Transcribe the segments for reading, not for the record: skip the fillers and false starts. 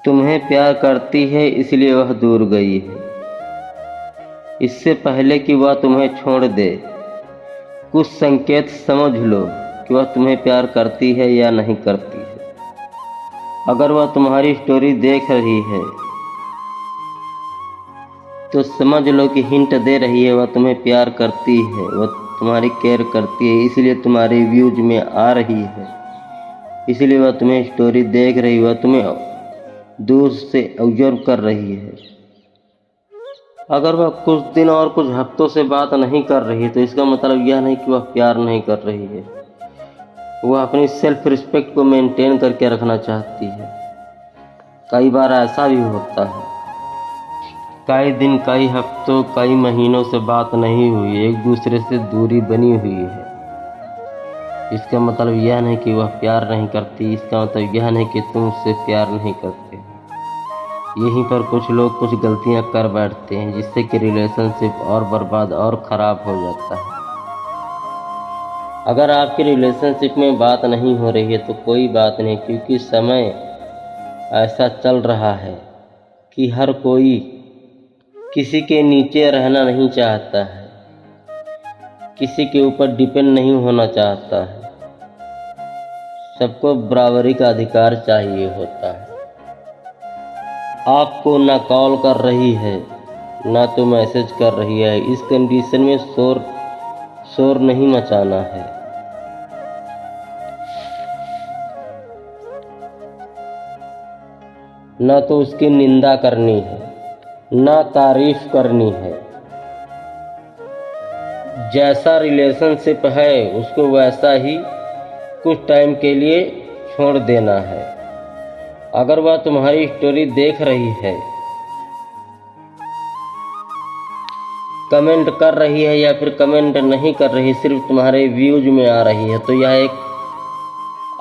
तुम्हें प्यार करती है इसलिए वह दूर गई है। इससे पहले कि वह तुम्हें छोड़ दे, कुछ संकेत समझ लो कि वह तुम्हें प्यार करती है या नहीं करती है। अगर वह तुम्हारी स्टोरी देख रही है तो समझ लो कि हिंट दे रही है वह तुम्हें प्यार करती है, वह तुम्हारी केयर करती है, इसलिए तुम्हारे व्यूज में आ रही है, इसलिए वह तुम्हें स्टोरी देख रही है, वह तुम्हें दूर से ऑब्जर्व कर रही है। अगर वह कुछ दिन और कुछ हफ्तों से बात नहीं कर रही तो इसका मतलब यह नहीं कि वह प्यार नहीं कर रही है, वह अपनी सेल्फ रिस्पेक्ट को मेंटेन करके रखना चाहती है। कई बार ऐसा भी होता है, कई दिन, कई हफ्तों, कई महीनों से बात नहीं हुई, एक दूसरे से दूरी बनी हुई है। इसका मतलब यह नहीं कि वह प्यार नहीं करती, इसका मतलब यह नहीं कि तुम उससे प्यार नहीं करते। यहीं पर कुछ लोग कुछ गलतियां कर बैठते हैं जिससे कि रिलेशनशिप और बर्बाद और ख़राब हो जाता है। अगर आपकी रिलेशनशिप में बात नहीं हो रही है तो कोई बात नहीं, क्योंकि समय ऐसा चल रहा है कि हर कोई किसी के नीचे रहना नहीं चाहता है, किसी के ऊपर डिपेंड नहीं होना चाहता है। सबको बराबरी का अधिकार चाहिए होता है। आपको ना कॉल कर रही है ना तो मैसेज कर रही है, इस कंडीशन में शोर नहीं मचाना है। ना तो उसकी निंदा करनी है ना तारीफ करनी है। जैसा रिलेशनशिप है उसको वैसा ही कुछ टाइम के लिए छोड़ देना है। अगर वह तुम्हारी स्टोरी देख रही है, कमेंट कर रही है या फिर कमेंट नहीं कर रही, सिर्फ तुम्हारे व्यूज में आ रही है, तो यह एक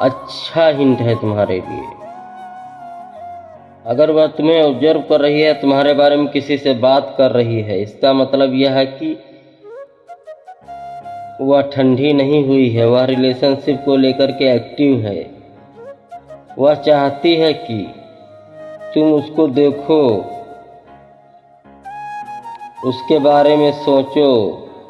अच्छा हिंट है तुम्हारे लिए। अगर वह तुम्हें ऑब्जर्व कर रही है, तुम्हारे बारे में किसी से बात कर रही है, इसका मतलब यह है कि वह ठंडी नहीं हुई है, वह रिलेशनशिप को लेकर के एक्टिव है। वह चाहती है कि तुम उसको देखो, उसके बारे में सोचो,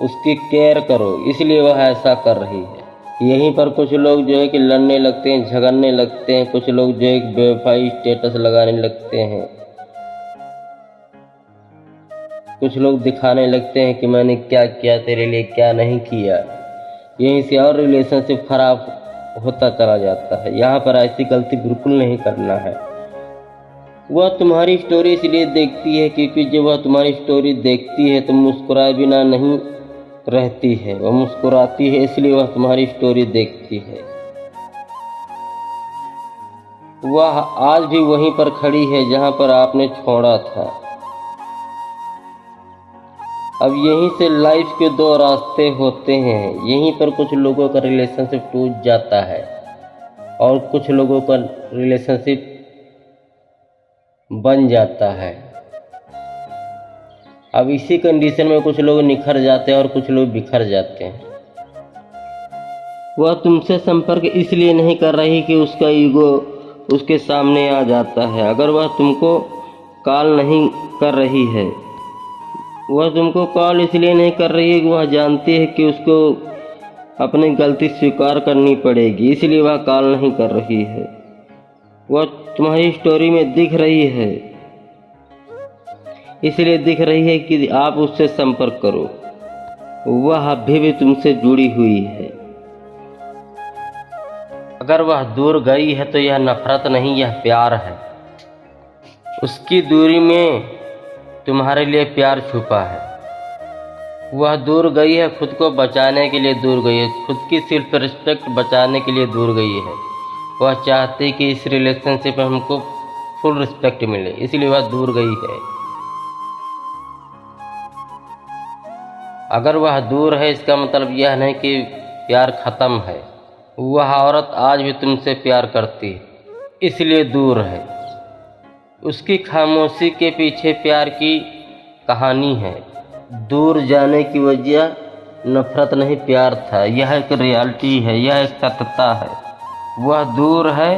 उसकी केयर करो, इसलिए वह ऐसा कर रही है। यहीं पर कुछ लोग जो है कि लड़ने लगते हैं, झगड़ने लगते हैं, कुछ लोग जो है बेवफाई स्टेटस लगाने लगते हैं, कुछ लोग दिखाने लगते हैं कि मैंने क्या किया तेरे लिए, क्या नहीं किया। यहीं से और रिलेशनशिप खराब होता चला जाता है। यहाँ पर ऐसी गलती बिल्कुल नहीं करना है। वह तुम्हारी स्टोरी इसलिए देखती है क्योंकि जब वह तुम्हारी स्टोरी देखती है तो मुस्कुराए बिना नहीं रहती है, वह मुस्कुराती है, इसलिए वह तुम्हारी स्टोरी देखती है। वह आज भी वहीं पर खड़ी है जहां पर आपने छोड़ा था। अब यहीं से लाइफ के दो रास्ते होते हैं। यहीं पर कुछ लोगों का रिलेशनशिप टूट जाता है और कुछ लोगों का रिलेशनशिप बन जाता है। अब इसी कंडीशन में कुछ लोग निखर जाते हैं और कुछ लोग बिखर जाते हैं। वह तुमसे संपर्क इसलिए नहीं कर रही कि उसका ईगो उसके सामने आ जाता है। अगर वह तुमको कॉल नहीं कर रही है, वह तुमको कॉल इसलिए नहीं कर रही है कि वह जानती है कि उसको अपनी गलती स्वीकार करनी पड़ेगी, इसलिए वह कॉल नहीं कर रही है। वह तुम्हारी स्टोरी में दिख रही है, इसलिए दिख रही है कि आप उससे संपर्क करो। वह अभी भी तुमसे जुड़ी हुई है। अगर वह दूर गई है तो यह नफरत नहीं, यह प्यार है। उसकी दूरी में तुम्हारे लिए प्यार छुपा है। वह दूर गई है, खुद को बचाने के लिए दूर गई है, खुद की सेल्फ रिस्पेक्ट बचाने के लिए दूर गई है। वह चाहती कि इस रिलेशनशिप में हमको फुल रिस्पेक्ट मिले, इसलिए वह दूर गई है। अगर वह दूर है इसका मतलब यह नहीं कि प्यार ख़त्म है। वह औरत आज भी तुमसे प्यार करती है, इसलिए दूर है। उसकी खामोशी के पीछे प्यार की कहानी है। दूर जाने की वजह नफरत नहीं, प्यार था। यह एक रियलिटी है, यह एक सत्यता है। वह दूर है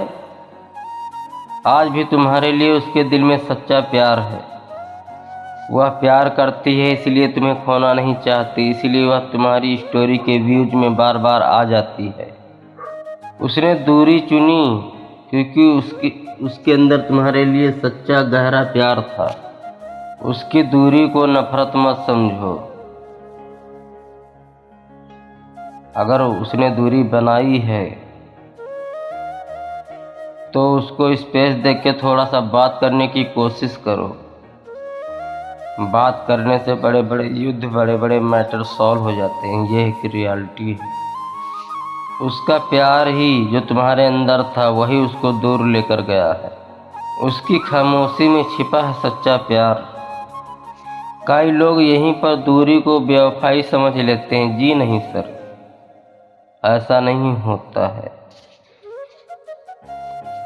आज भी तुम्हारे लिए उसके दिल में सच्चा प्यार है। वह प्यार करती है, इसलिए तुम्हें खोना नहीं चाहती, इसलिए वह तुम्हारी स्टोरी के व्यूज में बार बार आ जाती है। उसने दूरी चुनी क्योंकि उसके अंदर तुम्हारे लिए सच्चा गहरा प्यार था। उसकी दूरी को नफरत मत समझो। अगर उसने दूरी बनाई है तो उसको स्पेस देके के थोड़ा सा बात करने की कोशिश करो। बात करने से बड़े बड़े युद्ध, बड़े बड़े मैटर सॉल्व हो जाते हैं। यह एक रियलिटी है। उसका प्यार ही जो तुम्हारे अंदर था वही उसको दूर लेकर गया है। उसकी खामोशी में छिपा है सच्चा प्यार। कई लोग यहीं पर दूरी को बेवफाई समझ लेते हैं। जी नहीं सर, ऐसा नहीं होता है।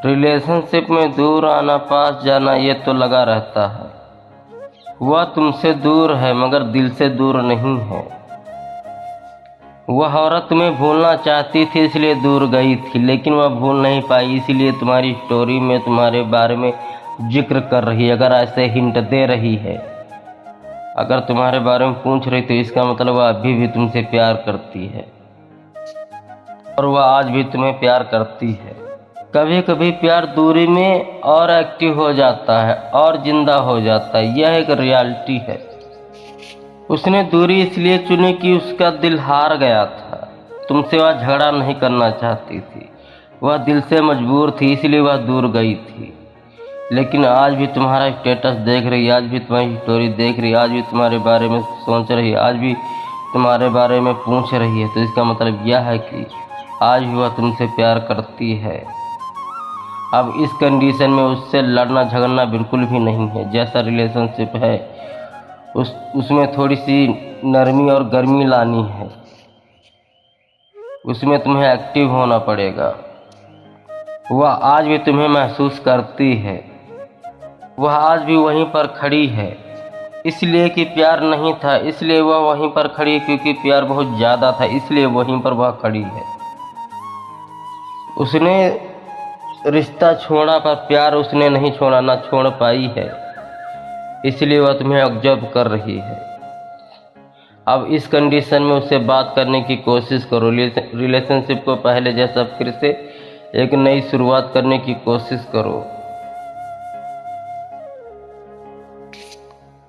रिलेशनशिप में दूर आना, पास जाना, ये तो लगा रहता है। वह तुमसे दूर है मगर दिल से दूर नहीं है। वह औरत तुम्हें भूलना चाहती थी इसलिए दूर गई थी, लेकिन वह भूल नहीं पाई, इसीलिए तुम्हारी स्टोरी में तुम्हारे बारे में जिक्र कर रही है। अगर ऐसे हिंट दे रही है, अगर तुम्हारे बारे में पूछ रही तो इसका मतलब वह अभी भी तुमसे प्यार करती है और वह आज भी तुम्हें प्यार करती है। कभी कभी प्यार दूरी में और एक्टिव हो जाता है और जिंदा हो जाता है। यह एक रियलिटी है। उसने दूरी इसलिए चुनी कि उसका दिल हार गया था। तुमसे वह झगड़ा नहीं करना चाहती थी, वह दिल से मजबूर थी, इसलिए वह दूर गई थी। लेकिन आज भी तुम्हारा स्टेटस देख रही है, आज भी तुम्हारी स्टोरी देख रही है, आज भी तुम्हारे बारे में सोच रही है, आज भी तुम्हारे बारे में पूछ रही है। तो इसका मतलब यह है कि आज भी वह तुमसे प्यार करती है। अब इस कंडीशन में उससे लड़ना झगड़ना बिल्कुल भी नहीं है। जैसा रिलेशनशिप है उसमें थोड़ी सी नरमी और गर्मी लानी है। उसमें तुम्हें एक्टिव होना पड़ेगा। वह आज भी तुम्हें महसूस करती है। वह आज भी वहीं पर खड़ी है, इसलिए कि प्यार नहीं था, इसलिए वह वहीं पर खड़ी है, क्योंकि प्यार बहुत ज़्यादा था, इसलिए वहीं पर वह खड़ी है। उसने रिश्ता छोड़ा पर प्यार उसने नहीं छोड़ा, ना छोड़ पाई है, इसलिए वह तुम्हें ऑब्जर्व कर रही है। अब इस कंडीशन में उससे बात करने की कोशिश करो। रिलेशनशिप को पहले जैसा फिर से एक नई शुरुआत करने की कोशिश करो।